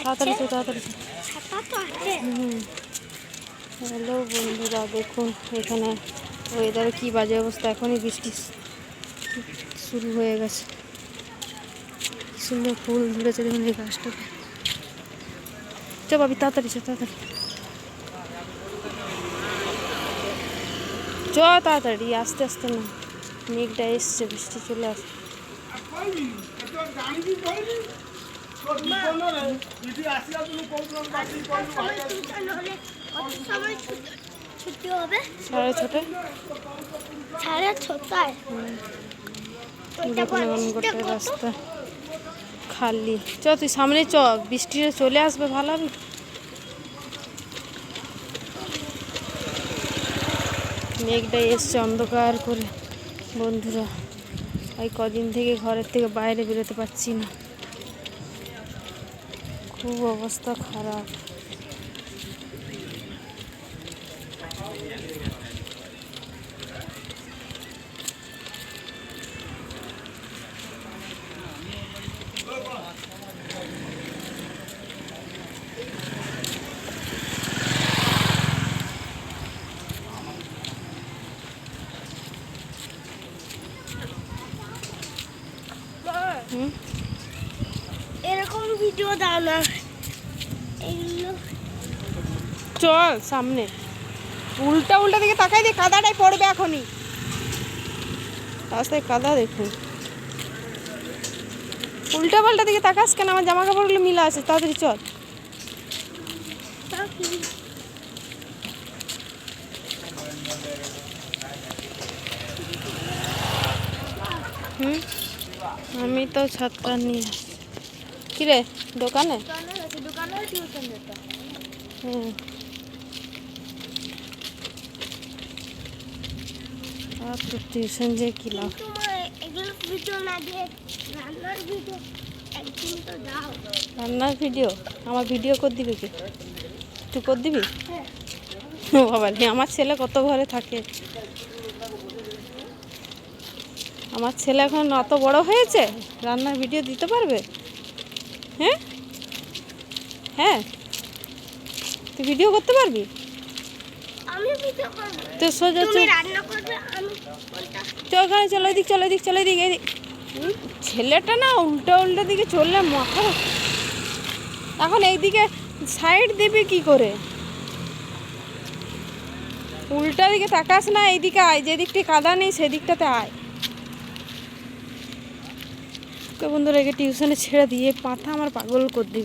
তাড়াতাড়ি তাড়াতাড়ি। হ্যালো বন্ধুরা, দেখুন এখানে ওয়েদারে কি বাজে অবস্থা। এখনই বৃষ্টি শুরু হয়ে গেছে। কি সুন্দর ফুল ধরেছে দেখুন এই গাছটাতে। চ বাবি তাড়াতাড়ি তাড়াতাড়ি চ তাড়াতাড়ি, আস্তে আস্তে না। মেঘটা এসছে, বৃষ্টি চলে আসে। রাস্তা খালি। চ তুই সামনে চ, বৃষ্টিটা চলে আসবে, ভালো হবে। মেঘটা এসছে অন্ধকার করে বন্ধুরা। এই কদিন থেকে ঘরের থেকে বাইরে বেরোতে পারছি না, খুব অবস্থা খারাপ। এরকম ভিডিও দাও না, চল সামনে। উল্টা উল্টা দিকে তাকাই দিয়ে কাদাটাই পড়বে এখনই। রাস্তায় কাদা দেখুন। উল্টা পাল্টা দিকে তাকাস কেন? আমার জামা কাপড়গুলো মিলা আছে, তাড়াতাড়ি চল। আমি তো ছাতা নিয়ে। কিরে দোকানে? আর তো টিউশন যে কি লাভ। রান্নার ভিডিও আমার ভিডিও করে দিবি কি? তুই করে দিবি? বাবা রে, আমার ছেলে কত ঘরে থাকে। আমার ছেলে এখন অত বড় হয়েছে, রান্নার ভিডিও দিতে পারবে? হ্যাঁ হ্যাঁ, তুই ভিডিও করতে পারবি? তো সোজা চল, চলো এদিক, চলো এদিক, চলো এদিক। এদিক ছেলেটা না উল্টো উল্টো দিকে চললে মাথা। এখন এইদিকে সাইড দিবি কি করে? উল্টা দিকে তাকাস না, এইদিকে আয়, যেদিকটা কাদা নেই সেদিকটাতে আয়। বন্ধুরা, একে টিউশনে ছেড়ে দিয়ে মাথা আমার পাগল করে দিবে।